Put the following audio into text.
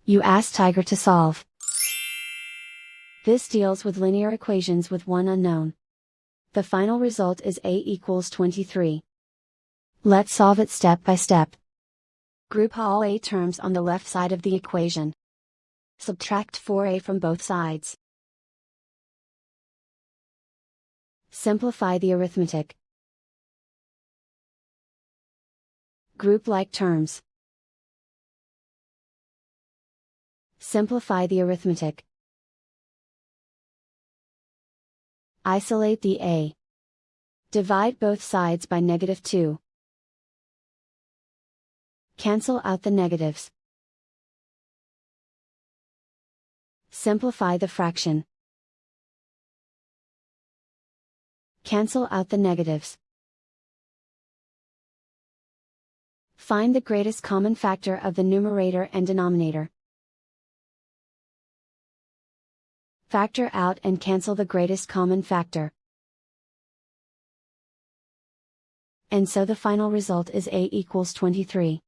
You ask Tiger to solve. This deals with linear equations with one unknown. The final result is a equals 23. Let's solve it step by step. Group all a terms on the left side of the equation. Subtract 4a from both sides. Simplify the arithmetic. Group like terms. Simplify the arithmetic. Isolate the a. Divide both sides by -2. Cancel out the negatives. Simplify the fraction. Cancel out the negatives. Find the greatest common factor of the numerator and denominator. Factor out and cancel the greatest common factor. And so the final result is a equals 23.